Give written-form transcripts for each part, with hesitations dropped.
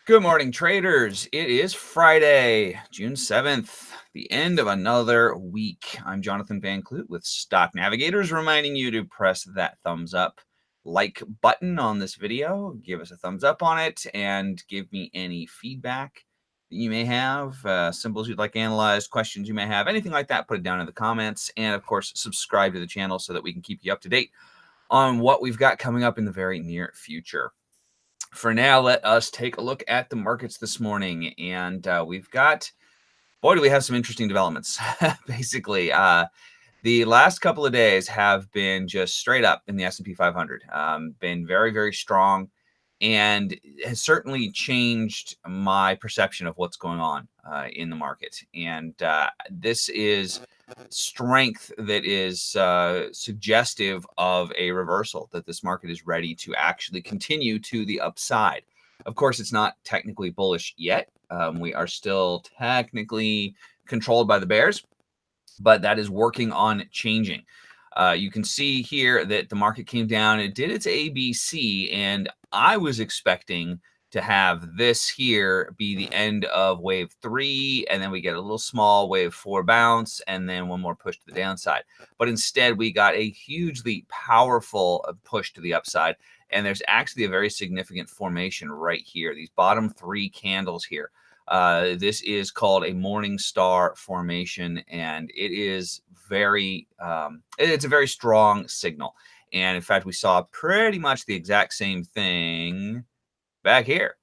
Good morning, traders. It is Friday, June 7th, the end of another week. I'm Jonathan van Clute with Stock Navigators, reminding you to press that thumbs up like button on this video. Give us a thumbs up on it and give me any feedback that you may have, symbols you'd like analyzed, questions you may have, anything like that, put it down in the comments. And of course, subscribe to the channel so that we can keep you up to date on what we've got coming up in the very near future. For now, let us take a look at the markets this morning. And we've got, boy, do we have some interesting developments. Basically, the last couple of days have been just straight up in the S&P 500. Been very, very strong, and has certainly changed my perception of what's going on in the market. And this is strength that is suggestive of a reversal, that this market is ready to actually continue to the upside. Of course, it's not technically bullish yet. We are still technically controlled by the bears, but that is working on changing. You can see here that the market came down. It did its ABC, and I was expecting to have this here be the end of wave 3, and then we get a little small wave 4 bounce, and then one more push to the downside. But instead, we got a hugely powerful push to the upside, and there's actually a very significant formation right here. These bottom 3 candles here. This is called a morning star formation, and it is it's a very strong signal. And in fact, we saw pretty much the exact same thing back here,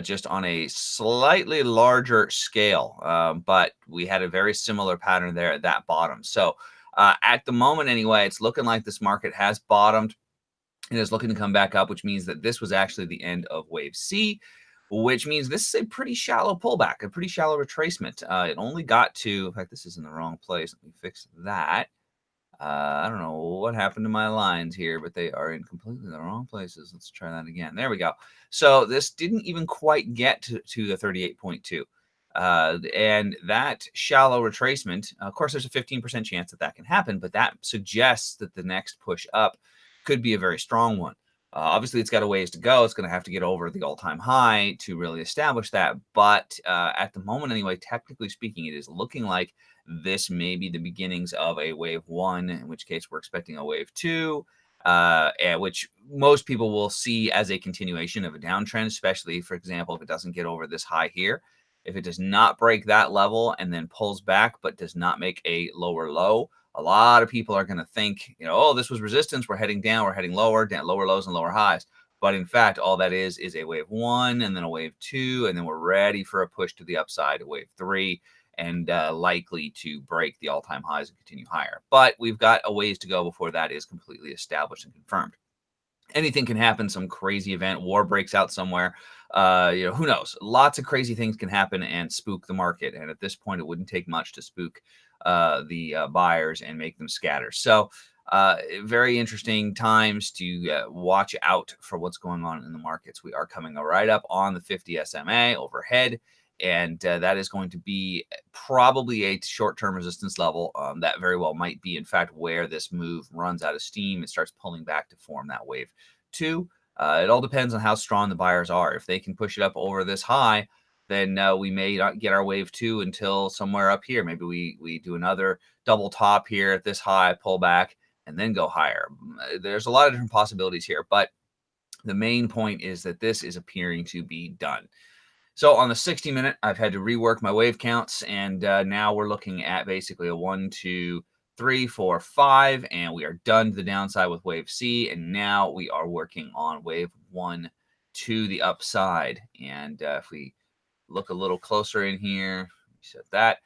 just on a slightly larger scale. But we had a very similar pattern there at that bottom. So at the moment, anyway, it's looking like this market has bottomed. It is looking to come back up, which means that this was actually the end of wave C, which means this is a pretty shallow pullback, a pretty shallow retracement. It only got to, in fact, this is in the wrong place. Let me fix that. I don't know what happened to my lines here, but they are in completely the wrong places. Let's try that again. There we go. So this didn't even quite get to the 38.2. And that shallow retracement, of course, there's a 15% chance that that can happen, but that suggests that the next push up could be a very strong one. Obviously, it's got a ways to go. It's going to have to get over the all-time high to really establish that. But at the moment, anyway, technically speaking, it is looking like this may be the beginnings of a wave 1, in which case we're expecting a wave 2, which most people will see as a continuation of a downtrend, especially, for example, if it doesn't get over this high here. If it does not break that level and then pulls back but does not make a lower low, a lot of people are going to think, oh, this was resistance. We're heading down. We're heading lower, down, lower lows and lower highs. But in fact, all that is a wave 1 and then a wave 2, and then we're ready for a push to the upside, a wave 3, and likely to break the all-time highs and continue higher. But we've got a ways to go before that is completely established and confirmed. Anything can happen. Some crazy event, war breaks out somewhere. Who knows? Lots of crazy things can happen and spook the market. And at this point, it wouldn't take much to spook the buyers and make them scatter. So very interesting times to watch out for what's going on in the markets. We are coming right up on the 50 SMA overhead. And that is going to be probably a short-term resistance level. That very well might be, in fact, where this move runs out of steam. It starts pulling back to form that wave 2. It all depends on how strong the buyers are. If they can push it up over this high, then we may not get our wave 2 until somewhere up here. Maybe we do another double top here at this high, pull back, and then go higher. There's a lot of different possibilities here, but the main point is that this is appearing to be done. So on the 60-minute, I've had to rework my wave counts, and now we're looking at basically a 1, 2, 3, 4, 5, and we are done to the downside with wave C, and now we are working on wave 1 to the upside. And if we look a little closer in here, set that.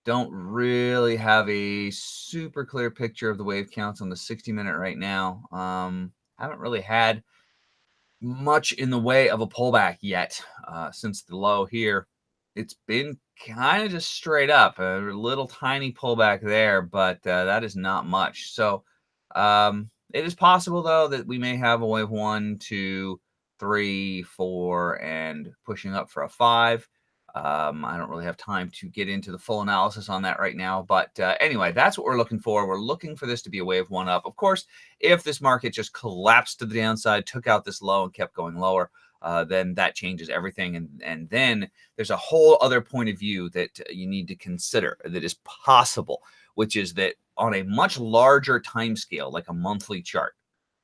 Don't really have a super clear picture of the wave counts on the 60-minute right now. Haven't really had much in the way of a pullback yet since the low here. It's been kind of just straight up, a little tiny pullback there, but that is not much. So it is possible, though, that we may have a wave 1, 2, 3, 4, and pushing up for a 5. I don't really have time to get into the full analysis on that right now. But anyway, that's what we're looking for. We're looking for this to be a wave one up. Of course, if this market just collapsed to the downside, took out this low and kept going lower, then that changes everything. And then there's a whole other point of view that you need to consider that is possible, which is that on a much larger time scale, like a monthly chart,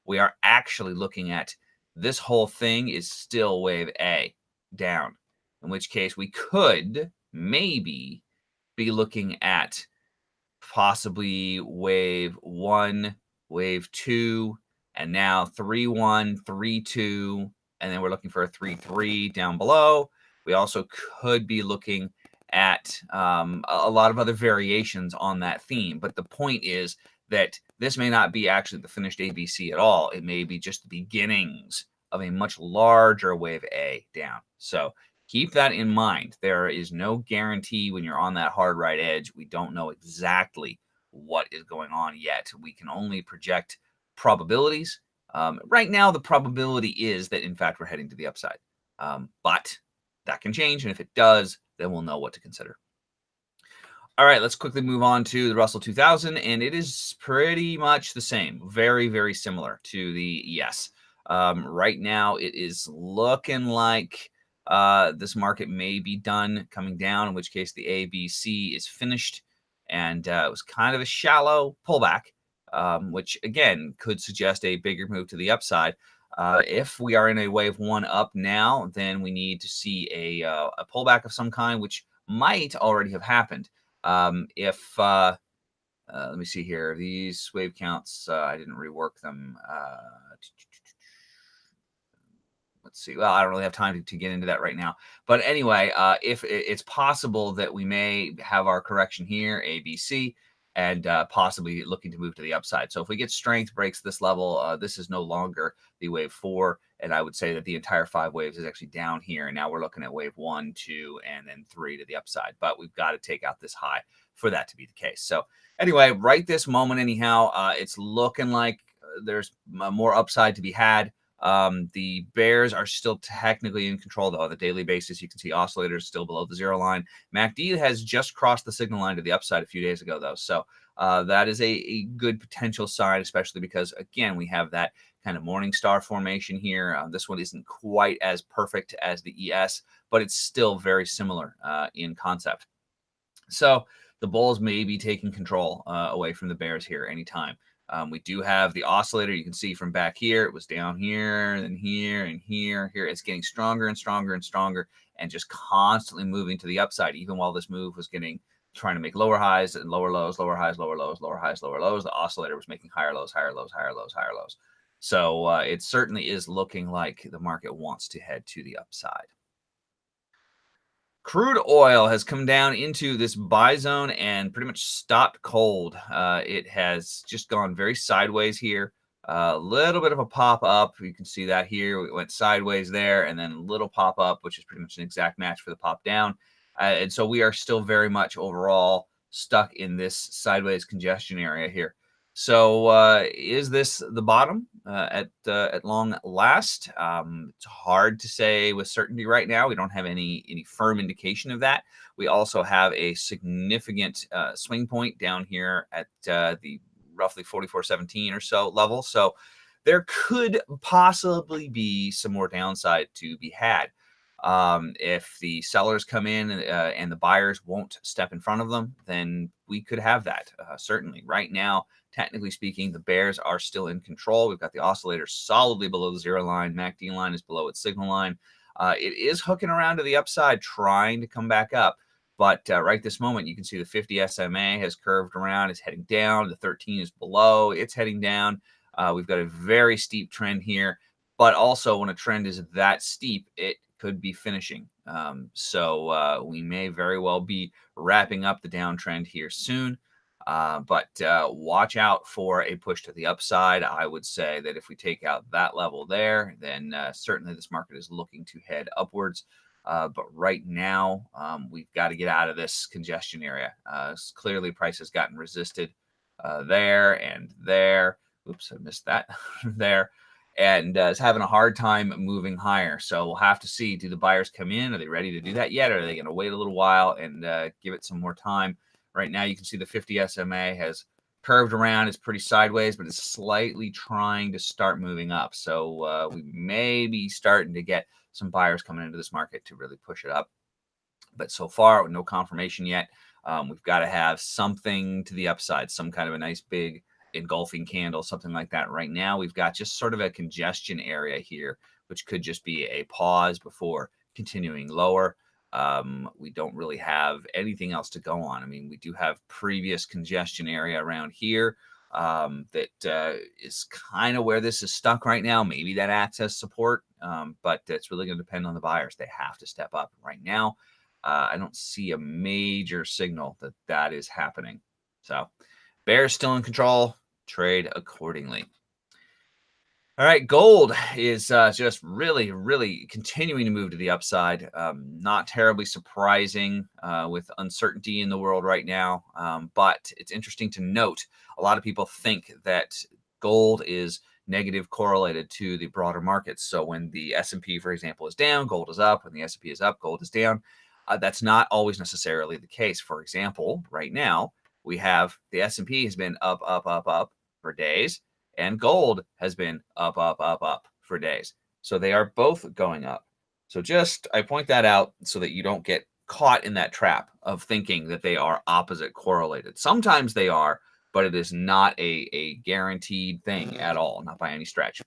we are actually looking at this whole thing is still wave A down, in which case we could maybe be looking at possibly wave one, wave two, and now 3-1, 3-2, and then we're looking for a 3-3 down below. We also could be looking at a lot of other variations on that theme. But the point is that this may not be actually the finished ABC at all. It may be just the beginnings of a much larger wave A down. So keep that in mind. There is no guarantee when you're on that hard right edge. We don't know exactly what is going on yet. We can only project probabilities. Right now, the probability is that, in fact, we're heading to the upside. But that can change. And if it does, then we'll know what to consider. All right, let's quickly move on to the Russell 2000. And it is pretty much the same. Very, very similar to the ES. Right now, it is looking like this market may be done coming down, in which case the ABC is finished. And it was kind of a shallow pullback, which, again, could suggest a bigger move to the upside. If we are in a wave one up now, then we need to see a pullback of some kind, which might already have happened. Let me see here. These wave counts, I didn't rework them. Let's see. Well, I don't really have time to get into that right now. But anyway, if it's possible that we may have our correction here, ABC, and possibly looking to move to the upside. So if we get strength, breaks this level, this is no longer the wave 4. And I would say that the entire 5 waves is actually down here. And now we're looking at wave 1, 2, and then 3 to the upside. But we've got to take out this high for that to be the case. So anyway, right this moment, anyhow, it's looking like there's more upside to be had. The bears are still technically in control, though. On the daily basis, you can see oscillators still below the 0 line. MACD has just crossed the signal line to the upside a few days ago, though. So that is a good potential sign, especially because, again, we have that kind of morning star formation here. This one isn't quite as perfect as the ES, but it's still very similar in concept. So the bulls may be taking control away from the bears here anytime. We do have the oscillator. You can see from back here, it was down here, and here, and here. Here, it's getting stronger and stronger and stronger, and just constantly moving to the upside, even while this move was trying to make lower highs and lower lows, lower highs, lower lows, lower highs, lower lows. The oscillator was making higher lows, higher lows, higher lows, higher lows. So it certainly is looking like the market wants to head to the upside. Crude oil has come down into this buy zone and pretty much stopped cold. It has just gone very sideways here. A little bit of a pop up. You can see that here. It went sideways there, and then a little pop up, which is pretty much an exact match for the pop down. And so we are still very much overall stuck in this sideways congestion area here. So is this the bottom at long last? It's hard to say with certainty right now. We don't have any firm indication of that. We also have a significant swing point down here at the roughly 44.17 or so level. So there could possibly be some more downside to be had. If the sellers come in and the buyers won't step in front of them, then we could have that. Certainly right now, technically speaking, the bears are still in control. We've got the oscillator solidly below the 0 line. MACD line is below its signal line. It is hooking around to the upside, trying to come back up. But right this moment, you can see the 50 SMA has curved around. It's heading down. The 13 is below. It's heading down. We've got a very steep trend here. But also, when a trend is that steep, it could be finishing. So we may very well be wrapping up the downtrend here soon. But watch out for a push to the upside. I would say that if we take out that level there, then certainly this market is looking to head upwards. But right now, we've got to get out of this congestion area. Clearly, price has gotten resisted there and there. Oops, I missed that there. and is having a hard time moving higher. So we'll have to see, do the buyers come in? Are they ready to do that yet? Or are they going to wait a little while and give it some more time? Right now, you can see the 50 SMA has curved around. It's pretty sideways, but it's slightly trying to start moving up. So we may be starting to get some buyers coming into this market to really push it up. But so far, no confirmation yet. We've got to have something to the upside, some kind of a nice big engulfing candle, something like that. Right now, we've got just sort of a congestion area here, which could just be a pause before continuing lower. We don't really have anything else to go on. I mean, we do have previous congestion area around here that is kind of where this is stuck right now. Maybe that acts as support, but it's really going to depend on the buyers. They have to step up right now. I don't see a major signal that that is happening. So bears still in control. Trade accordingly. All right, gold is just really, really continuing to move to the upside. Not terribly surprising with uncertainty in the world right now, but it's interesting to note a lot of people think that gold is negative correlated to the broader markets. So when the S&P, for example, is down, gold is up. When the S&P is up, gold is down. That's not always necessarily the case. For example, right now we have the S&P has been up, up, up, up for days, and gold has been up, up, up, up for days. So they are both going up. So I point that out so that you don't get caught in that trap of thinking that they are opposite correlated. Sometimes they are, but it is not a guaranteed thing at all, not by any stretch.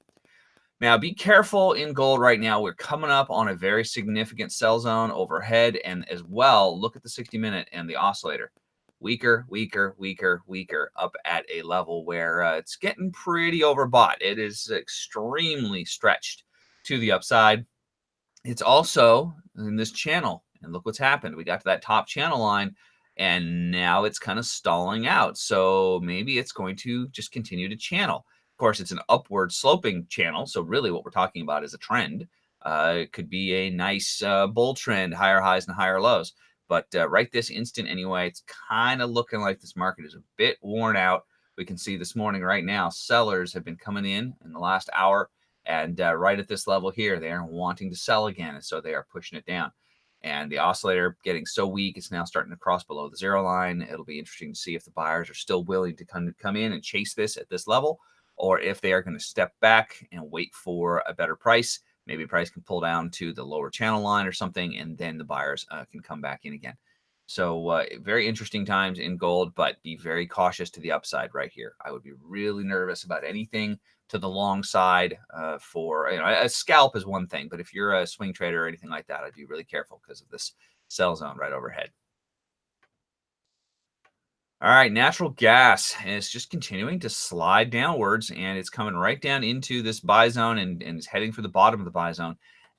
Now, be careful in gold right now. We're coming up on a very significant sell zone overhead, and as well, look at the 60-minute and the oscillator. Weaker, weaker, weaker, weaker, up at a level where it's getting pretty overbought. It is extremely stretched to the upside. It's also in this channel, and look what's happened. We got to that top channel line, and now it's kind of stalling out. So maybe it's going to just continue to channel. Of course, it's an upward sloping channel, so really what we're talking about is a trend. It could be a nice bull trend, higher highs and higher lows. But right this instant anyway, it's kind of looking like this market is a bit worn out. We can see this morning right now, sellers have been coming in the last hour, and right at this level here, they are wanting to sell again, and so they are pushing it down. And the oscillator getting so weak, it's now starting to cross below the zero line. It'll be interesting to see if the buyers are still willing to come in and chase this at this level, or if they are going to step back and wait for a better price. Maybe price can pull down to the lower channel line or something, and then the buyers can come back in again. So very interesting times in gold, but be very cautious to the upside right here. I would be really nervous about anything to the long side for, a scalp is one thing, but if you're a swing trader or anything like that, I'd be really careful because of this sell zone right overhead. All right, natural gas is just continuing to slide downwards, and it's coming right down into this buy zone and is heading for the bottom of the buy zone.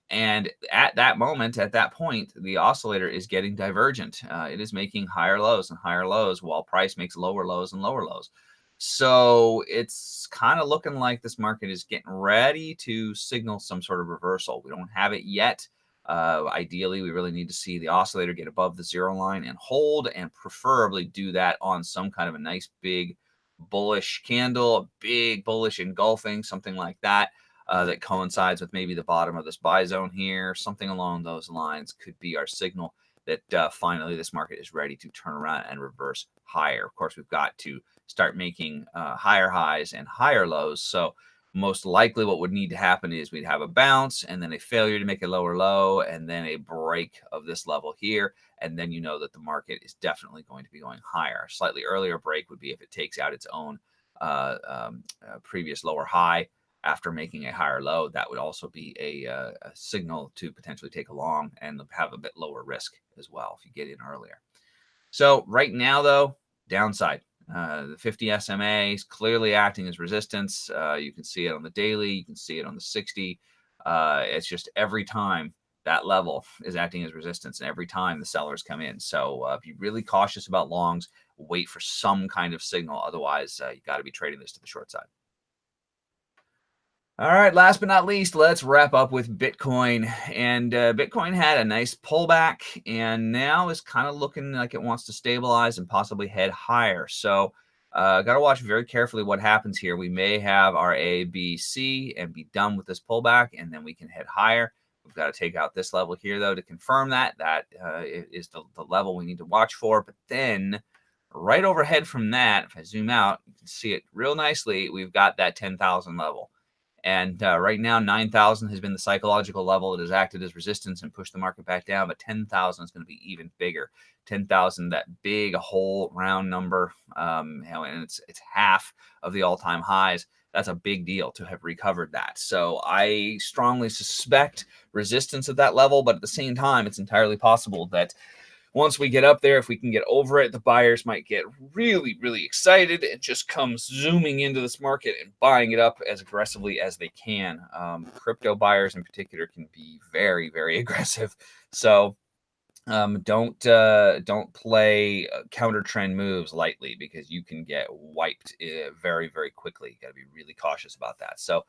And at that moment, at that point, the oscillator is getting divergent. It is making higher lows and higher lows while price makes lower lows and lower lows. So it's kind of looking like this market is getting ready to signal some sort of reversal. We don't have it yet. Ideally, we really need to see the oscillator get above the zero line and hold, and preferably do that on some kind of a nice big bullish candle, a big bullish engulfing, something like that, that coincides with maybe the bottom of this buy zone here. Something along those lines could be our signal that finally this market is ready to turn around and reverse higher. Of course, we've got to start making higher highs and higher lows. So most likely what would need to happen is we'd have a bounce and then a failure to make a lower low and then a break of this level here. And then you know that the market is definitely going to be going higher. A slightly earlier break would be if it takes out its own previous lower high after making a higher low. That would also be a signal to potentially take a long and have a bit lower risk as well if you get in earlier. So right now, though, downside. The 50 SMA is clearly acting as resistance. You can see it on the daily. You can see it on the 60. It's just every time that level is acting as resistance, and every time the sellers come in. So be really cautious about longs. Wait for some kind of signal. Otherwise, you got to be trading this to the short side. All right, last but not least, let's wrap up with Bitcoin. And Bitcoin had a nice pullback and now is kind of looking like it wants to stabilize and possibly head higher. So Got to watch very carefully what happens here. We may have our A, B, C, and be done with this pullback, and then we can head higher. We've got to take out this level here, though, to confirm that. That is the level we need to watch for. But then right overhead from that, if I zoom out, you can see it real nicely. We've got that 10,000 level. And right now, 9,000 has been the psychological level. It has acted as resistance and pushed the market back down, but 10,000 is going to be even bigger. 10,000, that big whole round number, and it's half of the all-time highs. That's a big deal to have recovered that. So I strongly suspect resistance at that level, but at the same time, it's entirely possible that once we get up there, if we can get over it, the buyers might get really, really excited and just come zooming into this market and buying it up as aggressively as they can. Crypto buyers in particular can be very, very aggressive. So don't play counter trend moves lightly, because you can get wiped very, very quickly. You got to be really cautious about that. So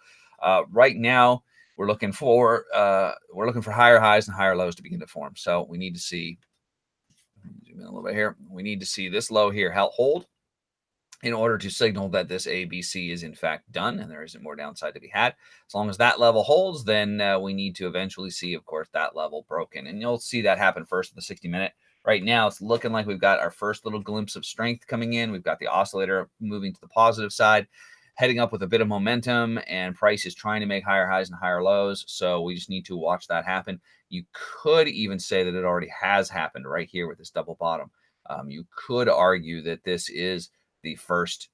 right now we're looking for higher highs and higher lows to begin to form. So we need to see, zoom in a little bit here. We need to see this low here hold in order to signal that this ABC is in fact done and there isn't more downside to be had. As long as that level holds, then we need to eventually see, of course, that level broken. And you'll see that happen first in the 60-minute. Right now, it's looking like we've got our first little glimpse of strength coming in. We've got the oscillator moving to the positive side, heading up with a bit of momentum, and price is trying to make higher highs and higher lows. So we just need to watch that happen. You could even say that it already has happened right here with this double bottom. You could argue that this is the first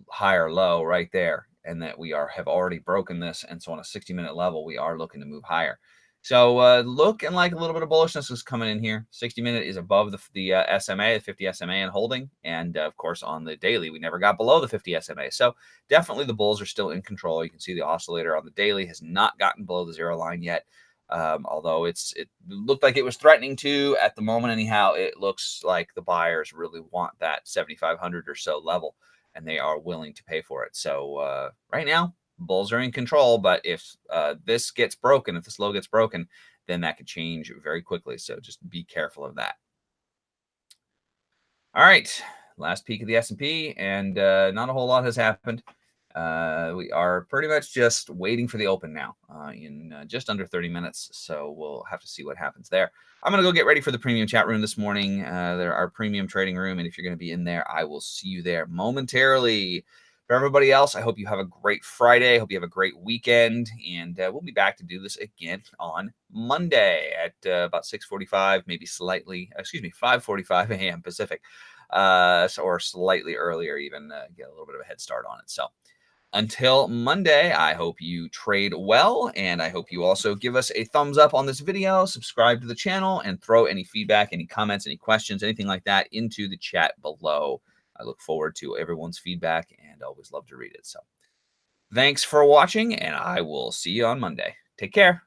higher low right there, and that we have already broken this. And so on a 60-minute level, we are looking to move higher. So looking like a little bit of bullishness is coming in here. 60-minute is above the SMA, the 50 SMA, and holding. And of course, on the daily, we never got below the 50 SMA. So definitely the bulls are still in control. You can see the oscillator on the daily has not gotten below the zero line yet. Although it looked like it was threatening to at the moment. Anyhow, it looks like the buyers really want that 7,500 or so level, and they are willing to pay for it. So right now, bulls are in control, but if this gets broken, if this low gets broken, then that could change very quickly. So just be careful of that. All right, last peek of the S&P, and not a whole lot has happened. We are pretty much just waiting for the open now in just under 30 minutes. So we'll have to see what happens there. I'm going to go get ready for the premium chat room this morning. There our premium trading room. And if you're going to be in there, I will see you there momentarily. For everybody else, I hope you have a great Friday. I hope you have a great weekend. And we'll be back to do this again on Monday at about 6:45, maybe 5:45 a.m. Pacific, or slightly earlier, even get a little bit of a head start on it. So until Monday, I hope you trade well, and I hope you also give us a thumbs up on this video, subscribe to the channel, and throw any feedback, any comments, any questions, anything like that into the chat below. I look forward to everyone's feedback and always love to read it. So thanks for watching, and I will see you on Monday. Take care.